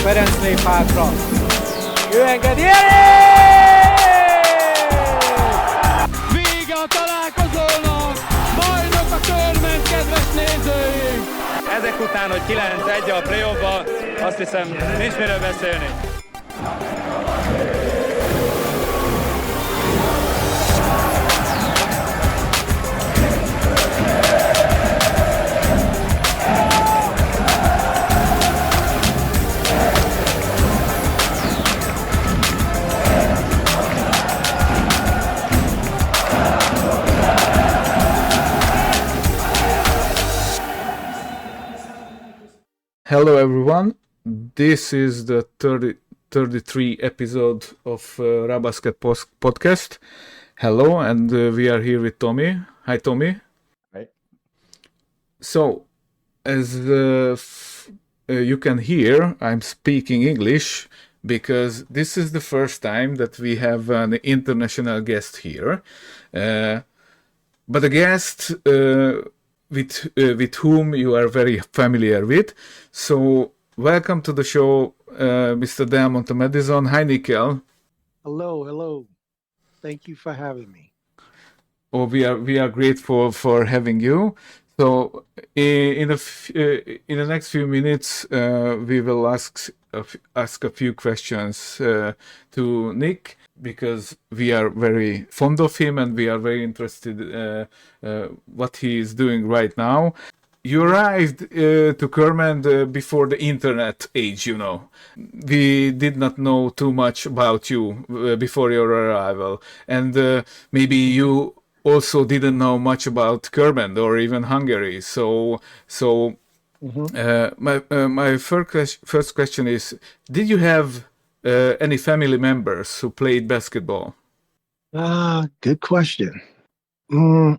Ferenc lép hátra. Ő engedi Vége a találkozónak! Bajnok a körmend, kedves nézőink! Ezek után, hogy 9-1 a play-offba, azt hiszem, nincs miről beszélni. Hello everyone, this is the 33 episode of RÁBAsket Podcast. Hello, and we are here with Tommy. Hi Tommy. Hi. So, as you can hear, I'm speaking English because this is the first time that we have an international guest here. But a guest with whom you are very familiar with. So, welcome to the show, Mr. Del Monte-Madison. Hi, Nickel. Hello. Thank you for having me. Oh, we are grateful for having you. So, in the next few minutes, we will ask a few questions to Nick, because we are very fond of him and we are very interested what he is doing right now. You arrived to Körmend before the internet age, you know. We did not know too much about you before your arrival, and maybe you also didn't know much about Körmend or even Hungary. So my first question is: did you have any family members who played basketball? Good question.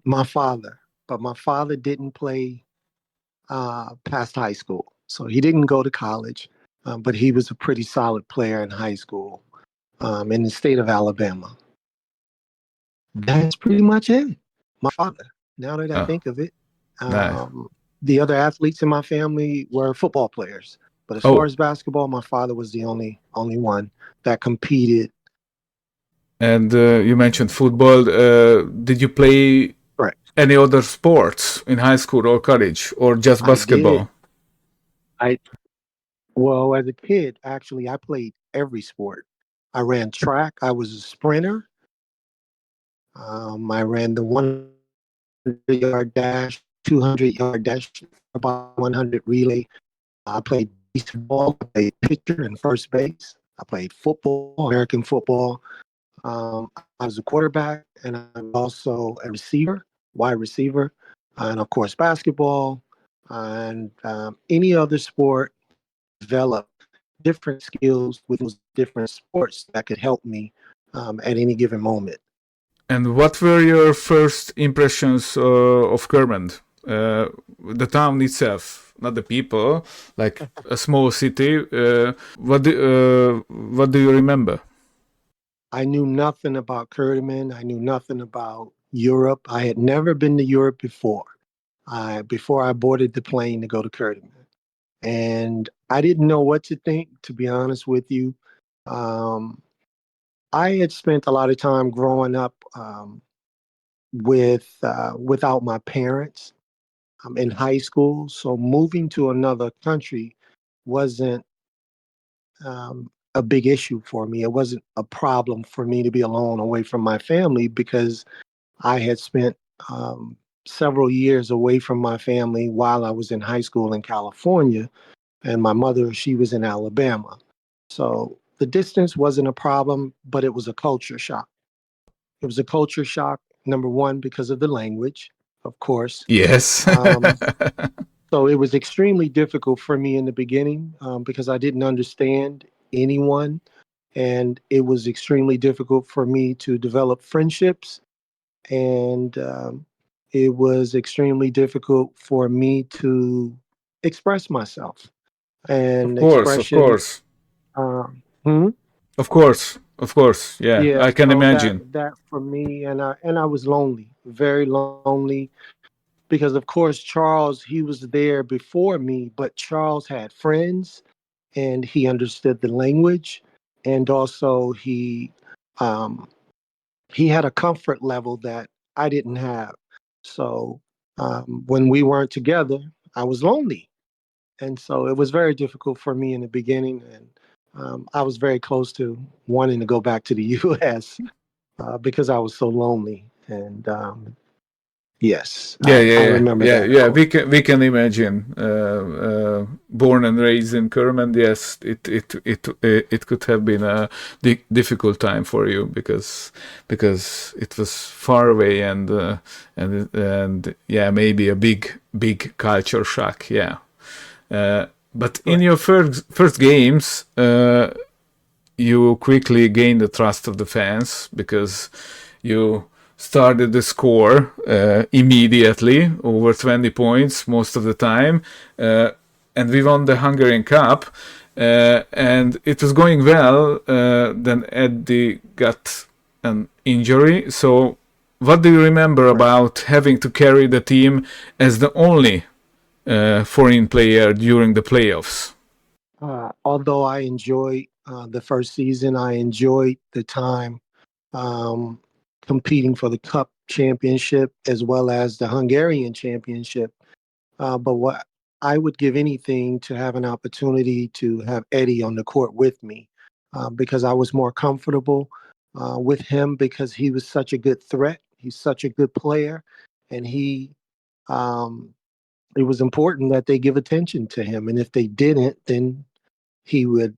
My father, but my father didn't play past high school. So he didn't go to college, but he was a pretty solid player in high school in the state of Alabama. That's pretty much it. My father, now that I think of it. Nice. The other athletes in my family were football players. But as far as basketball, my father was the only one that competed. And you mentioned football. Did you play any other sports in high school or college, or just basketball? Well, as a kid, actually, I played every sport. I ran track. I was a sprinter. I ran the 100-yard dash, 200-yard dash, about 100 relay. I played baseball. I played pitcher and first base. I played football, American football. I was a quarterback, and I'm also a receiver, wide receiver, and of course basketball, and any other sport. Develop different skills with those different sports that could help me at any given moment. And what were your first impressions of Körmend? The town itself, not the people, like a small city. What do you remember? I knew nothing about Körmend. I knew nothing about Europe. I had never been to Europe before I boarded the plane to go to Körmend. And I didn't know what to think, to be honest with you. I had spent a lot of time growing up without my parents in high school. So moving to another country wasn't a big issue for me. It wasn't a problem for me to be alone away from my family, because I had spent several years away from my family while I was in high school in California, and my mother, she was in Alabama. So the distance wasn't a problem, but it was a culture shock. It was a culture shock, number one, because of the language, of course. Yes. So it was extremely difficult for me in the beginning because I didn't understand anyone. And it was extremely difficult for me to develop friendships. And it was extremely difficult for me to express myself. And of course. Of course. Yeah, I can imagine. That for me, and I was lonely, very lonely, because of course Charles, he was there before me, but Charles had friends and he understood the language, and also um, he had a comfort level that I didn't have. So when we weren't together, I was lonely, and so it was very difficult for me in the beginning. And I was very close to wanting to go back to the U.S. Because I was so lonely. And yes, I remember that. Yeah. We can imagine. Born and raised in Kermend, yes, it could have been a difficult time for you because it was far away and yeah, maybe a big culture shock. Yeah. But in your first games, you quickly gained the trust of the fans because you started the score immediately, over 20 points most of the time, and we won the Hungarian Cup, and it was going well. Then Eddie got an injury. So what do you remember about having to carry the team as the only foreign player during the playoffs? Although I enjoyed the first season, I enjoyed the time um, competing for the Cup championship as well as the Hungarian championship. But what I would give anything to have an opportunity to have Eddie on the court with me because I was more comfortable with him because he was such a good threat. He's such a good player, and um, it was important that they give attention to him. And if they didn't, then he would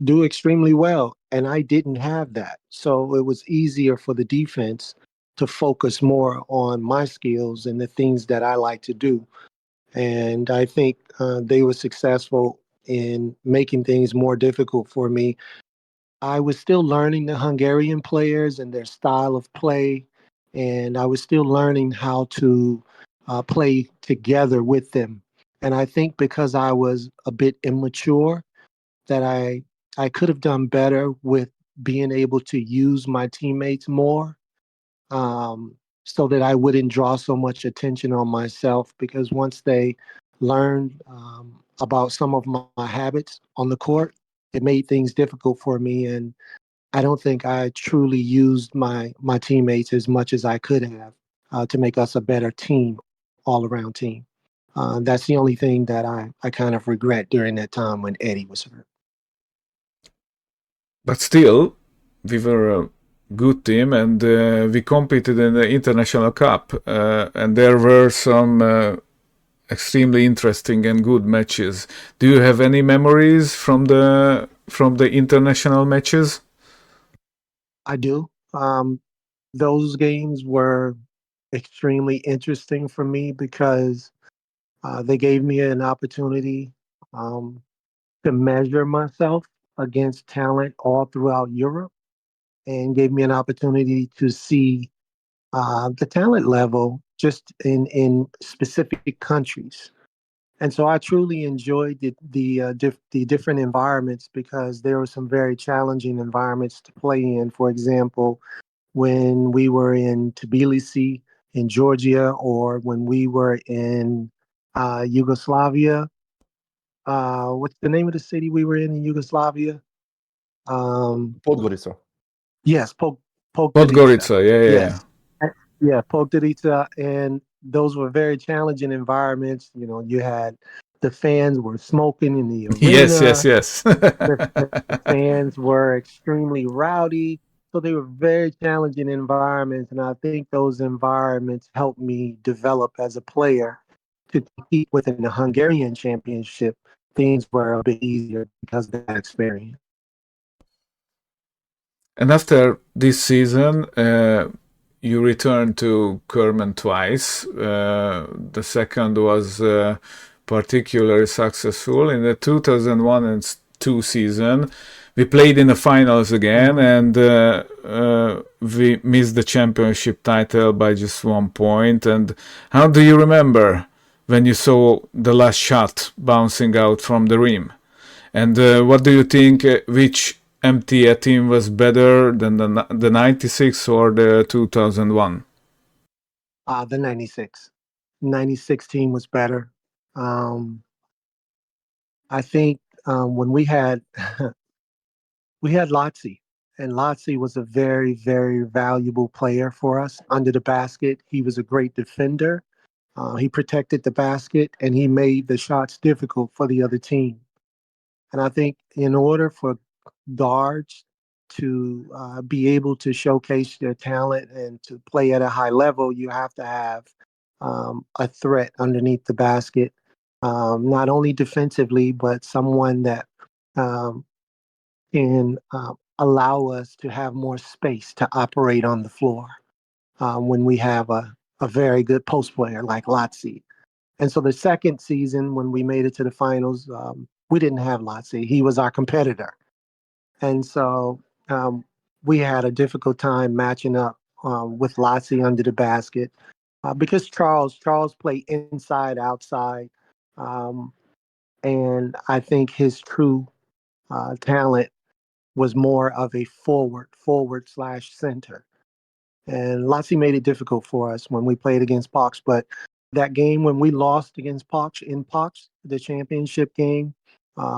do extremely well. And I didn't have that. So it was easier for the defense to focus more on my skills and the things that I like to do. And I think they were successful in making things more difficult for me. I was still learning the Hungarian players and their style of play, and I was still learning how to play together with them. And I think because I was a bit immature, that I could have done better with being able to use my teammates more, so that I wouldn't draw so much attention on myself. Because once they learned about some of my habits on the court, it made things difficult for me. And I don't think I truly used my teammates as much as I could have to make us a better team, all around team. That's the only thing that I kind of regret during that time when Eddie was hurt. But still, we were a good team, and we competed in the International Cup, and there were some extremely interesting and good matches. Do you have any memories from the international matches? I do. Those games were extremely interesting for me because they gave me an opportunity um, to measure myself against talent all throughout Europe, and gave me an opportunity to see the talent level just in specific countries. And so I truly enjoyed the different environments because there were some very challenging environments to play in. For example, when we were in Tbilisi in Georgia, or when we were in Yugoslavia. What's the name of the city we were in Yugoslavia? Podgorica. Yes, Podgorica. Podgorica, yeah. Yes, yeah, Podgorica, and those were very challenging environments. You know, you had the fans were smoking in the Yes, arena. yes. The fans were extremely rowdy. So they were very challenging environments. And I think those environments helped me develop as a player to compete within the Hungarian championship. Things were a bit easier because of that experience. And after this season, you returned to Kerman twice. The second was particularly successful. In the 2001 and 2 season, we played in the finals again, and we missed the championship title by just 1 point. And how do you remember when you saw the last shot bouncing out from the rim? And what do you think, which MTA team was better than the 96 or the 2001? The 96 team was better. I think when we had we had Lotzi, and Lotzi was a very, very valuable player for us under the basket. He was a great defender. He protected the basket, and he made the shots difficult for the other team. And I think in order for guards to be able to showcase their talent and to play at a high level, you have to have a threat underneath the basket, not only defensively, but someone that um, can allow us to have more space to operate on the floor when we have a very good post player like Lotzi. And so the second season, when we made it to the finals, we didn't have Lotzi. He was our competitor. And so we had a difficult time matching up with Lotzi under the basket because Charles played inside, outside. Um, and I think his true talent was more of a forward slash center. And Lassie made it difficult for us when we played against Pox. But that game when we lost against Pox in Pox, the championship game,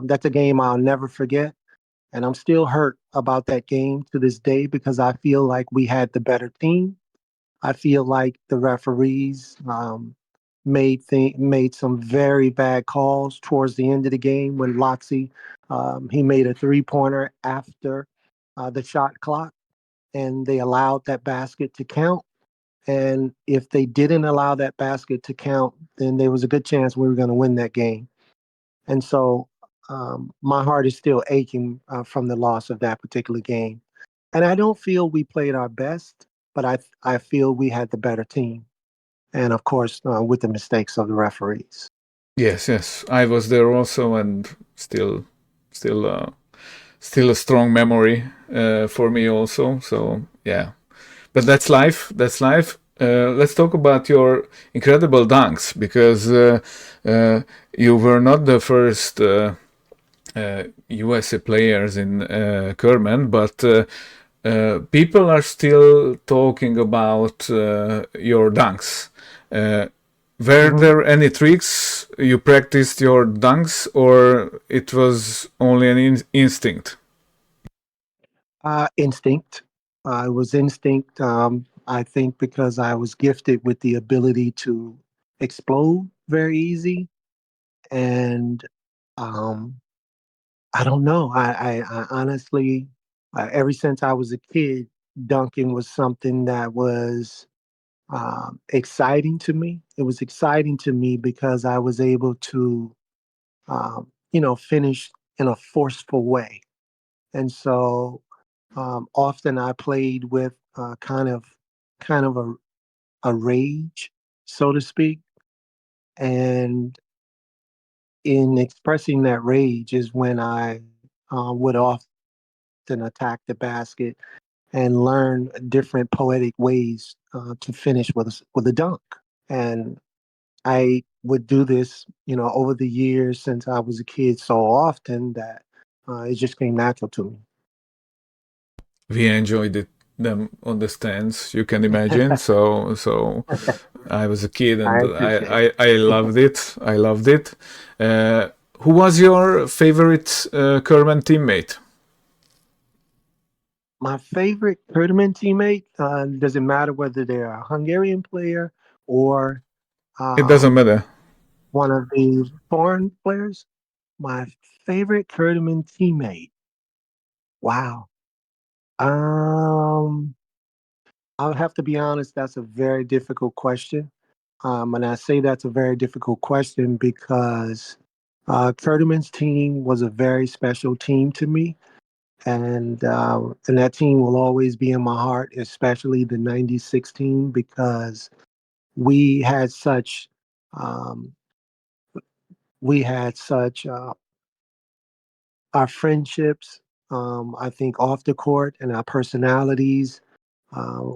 that's a game I'll never forget. And I'm still hurt about that game to this day because I feel like we had the better team. I feel like the referees made some very bad calls towards the end of the game when Loxy he made a 3-pointer after the shot clock, and they allowed that basket to count. And if they didn't allow that basket to count, then there was a good chance we were going to win that game. And so my heart is still aching from the loss of that particular game. And I don't feel we played our best, but I feel we had the better team. And of course, with the mistakes of the referees. Yes, yes, I was there also, and still, still a strong memory for me also. So yeah, but that's life. That's life. Let's talk about your incredible dunks, because you were not the first USA players in Körmend, but people are still talking about your dunks. Were there any tricks you practiced your dunks, or it was only an instinct? Instinct. It was instinct. I think because I was gifted with the ability to explode very easy, and um, I don't know. I honestly, ever since I was a kid, dunking was something that was exciting to me. It was exciting to me because I was able to, finish in a forceful way. And so often I played with kind of a rage, so to speak. And in expressing that rage is when I would often attack the basket and learn different poetic ways to finish with a dunk. And I would do this, over the years since I was a kid so often that it just came natural to me. We enjoyed them on the stands, you can imagine. So I was a kid, I and appreciate it. I loved it. I loved it. Who was your favorite Kerman teammate? My favorite tournament teammate, doesn't matter whether they're a Hungarian player or It doesn't um, matter. one of the foreign players. My favorite tournament teammate. Wow. Um, I'll have to be honest, that's a very difficult question. And I say that's a very difficult question because Kurdeman's team was a very special team to me. And that team will always be in my heart, especially the '96 team, because we had such um, we had such our friendships. I think off the court and our personalities uh,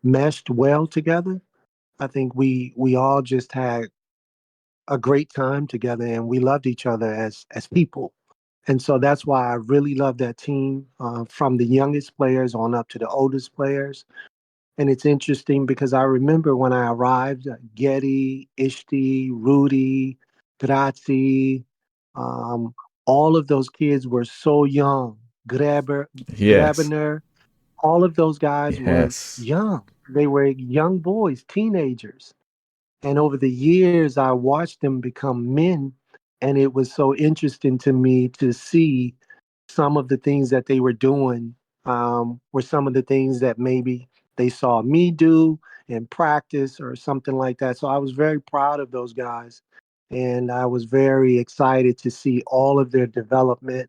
meshed well together. I think we all just had a great time together, and we loved each other as people. And so that's why I really love that team, from the youngest players on up to the oldest players. And it's interesting because I remember when I arrived, Getty, Ishti, Rudy, Grazi, um, all of those kids were so young. Yes. Grabener, all of those guys were Yes. young. They were young boys, teenagers. And over the years, I watched them become men. And it was so interesting to me to see some of the things that they were doing were some of the things that maybe they saw me do in practice or something like that. So I was very proud of those guys. And I was very excited to see all of their development.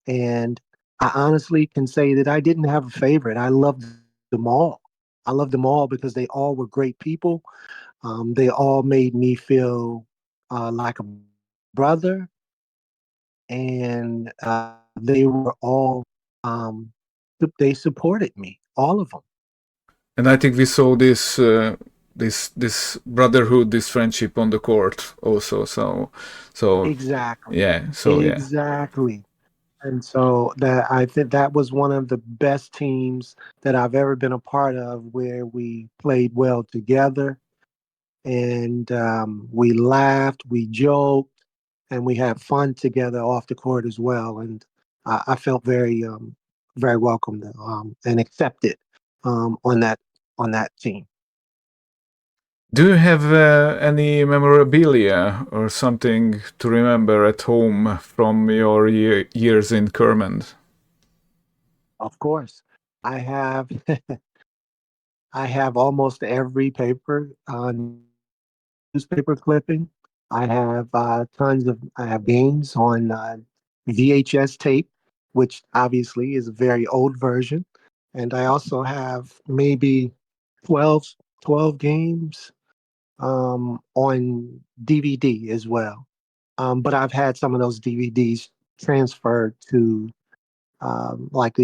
And I honestly can say that I didn't have a favorite. I loved them all. I loved them all because they all were great people. They all made me feel like a brother, and they were all they supported me, all of them. And I think we saw this brotherhood, this friendship on the court also. So Exactly, yeah. So yeah. exactly. And so that I think that was one of the best teams that I've ever been a part of, where we played well together, and we laughed, we joked, and we had fun together off the court as well. And I felt very welcomed and accepted on that team. Do you have any memorabilia or something to remember at home from your years in Kermend? Of course, I have I have almost every paper newspaper clipping. I have games on VHS tape, which obviously is a very old version. And I also have maybe 12, 12 games on DVD as well. But I've had some of those DVDs transferred to like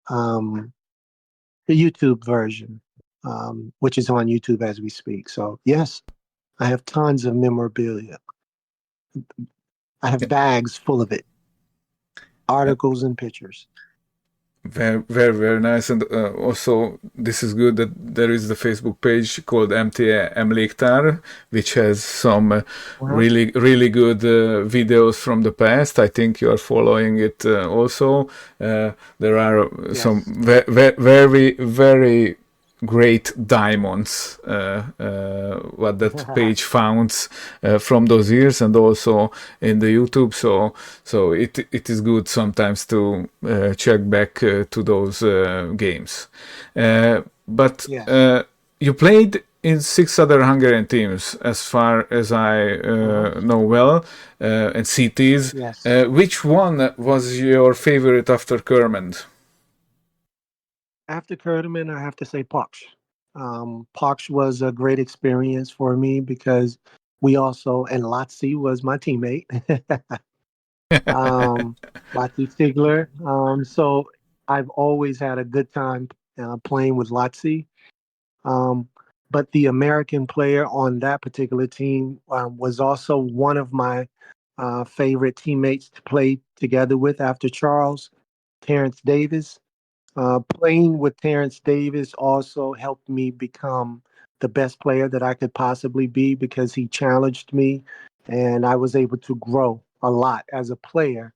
um, the YouTube version, which is on YouTube as we speak. So yes, I have tons of memorabilia. I have bags full of it, articles and pictures. Very, very, very nice. And also, this is good that there is the Facebook page called MTA Emléktár, which has some Well, really, really good videos from the past. I think you are following it also. There are some yes. very, very great diamonds what that page founds from those years, and also in the YouTube. So it is good sometimes to check back to those games. But Yes. you played in 6 other Hungarian teams, as far as I Uh-huh. know well, and cities. Yes. Which one was your favorite after Kermend? After Kurdiman, I have to say Pox. Pox was a great experience for me because and Lotzi was my teammate. um, Lotzi Stigler. So I've always had a good time playing with Lotzi. Um, but the American player on that particular team was also one of my favorite teammates to play together with after Charles, Terrence Davis. Playing with Terrence Davis also helped me become the best player that I could possibly be because he challenged me, and I was able to grow a lot as a player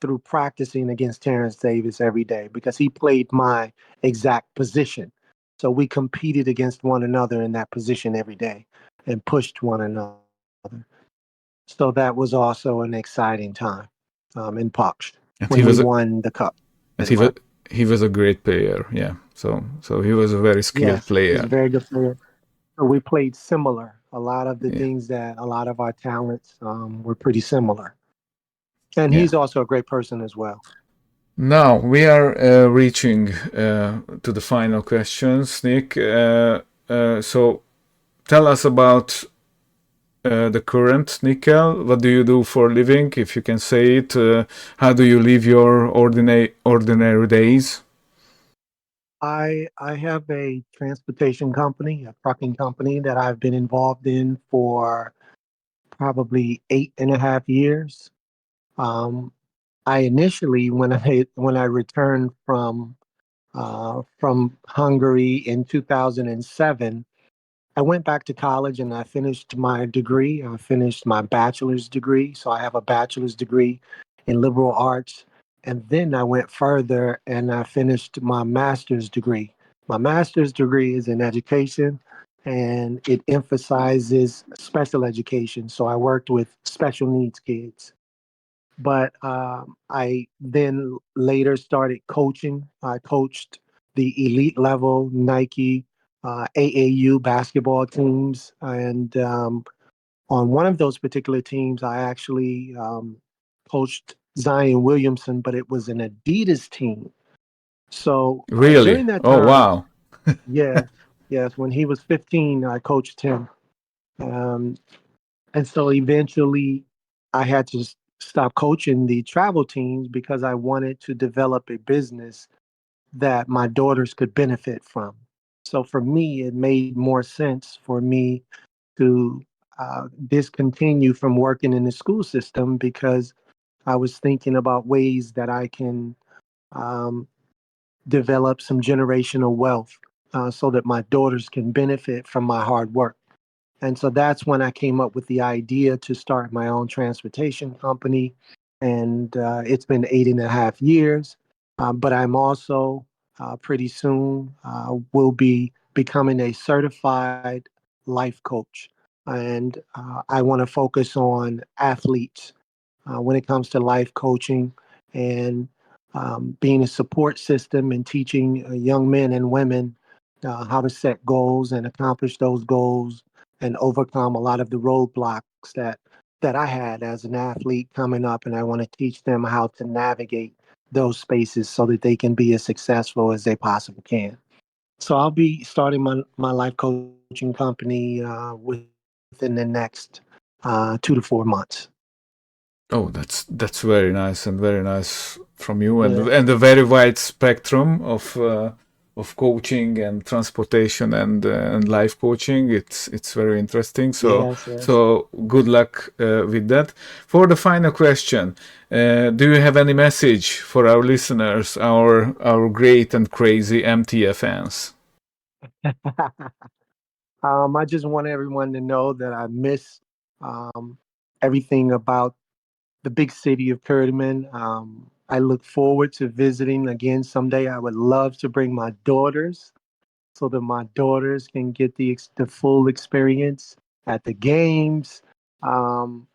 through practicing against Terrence Davis every day because he played my exact position. So we competed against one another in that position every day and pushed one another. So that was also an exciting time in Poch And he when we was won the cup and as well. he was a great player. Yeah. So he was a very skilled Yes, he's a player. very good player. So we played similar. A lot of the Yeah. things that a lot of our talents were pretty similar. And Yeah. he's also a great person as well. Now we are reaching to the final questions, Nick. So tell us about the current Nickel. What do you do for a living, if you can say it? How do you live your ordinary days? I have a transportation company, a trucking company that I've been involved in for probably 8.5 years. Um, I initially, when I returned from Hungary in 2007, I went back to college and I finished my degree. I finished my bachelor's degree. So I have a bachelor's degree in liberal arts. And then I went further and I finished my master's degree. My master's degree is in education and it emphasizes special education. So I worked with special needs kids. But I then later started coaching. I coached the elite level Nike AAU basketball teams. And on one of those particular teams, I actually coached Zion Williamson, but it was an Adidas team. So Really? during that Oh, time, wow. yes, yes, when he was 15, I coached him. Um, and so eventually I had to stop coaching the travel teams because I wanted to develop a business that my daughters could benefit from. So for me, it made more sense for me to discontinue from working in the school system because I was thinking about ways that I can um, develop some generational wealth so that my daughters can benefit from my hard work. And so that's when I came up with the idea to start my own transportation company. And it's been 8.5 years. But I'm also pretty soon will be becoming a certified life coach. And I want to focus on athletes when it comes to life coaching and being a support system and teaching young men and women how to set goals and accomplish those goals and overcome a lot of the roadblocks that I had as an athlete coming up. And I want to teach them how to navigate those spaces so that they can be as successful as they possibly can. So I'll be starting my life coaching company within the next 2 to 4 months. Oh, that's very nice from you, Yeah. and a very wide spectrum of coaching and transportation and life coaching. It's very interesting. So Yes, yes. so good luck with that. For the final question, do you have any message for our listeners, our great and crazy MTF fans? I just want everyone to know that I miss um, everything about the big city of Curtiman. I look forward to visiting again someday. I would love to bring my daughters so that my daughters can get the full experience at the games. Um,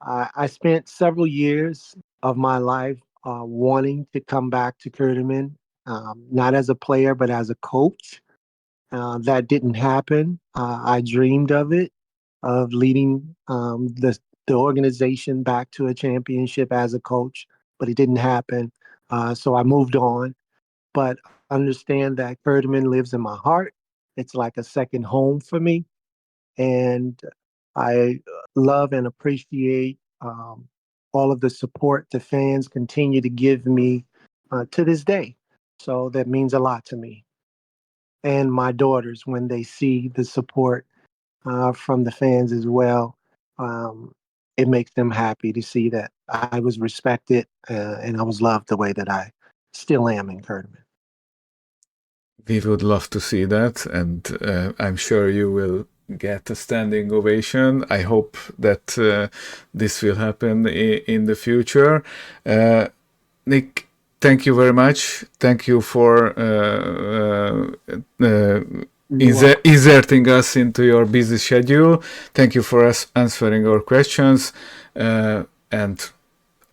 I spent several years of my life wanting to come back to Curtiman, not as a player, but as a coach. That didn't happen. I dreamed of it, of leading the organization back to a championship as a coach, but it didn't happen. So I moved on. But understand that Ferdinand lives in my heart. It's like a second home for me. And I love and appreciate all of the support the fans continue to give me to this day. So that means a lot to me. And my daughters, when they see the support from the fans as well, um, it makes them happy to see that I was respected and I was loved the way that I still am in Curtiman. We would love to see that, and I'm sure you will get a standing ovation. I hope that this will happen in the future. Nick, thank you very much. Thank you for inserting us into your busy schedule. Thank you for us answering our questions, and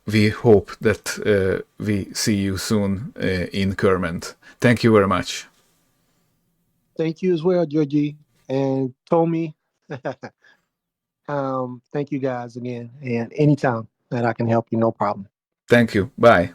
we hope that we see you soon in Kermend. Thank you very much. Thank you as well, Georgie and Tommy. Thank you guys again. And anytime that I can help you, no problem. Thank you. Bye.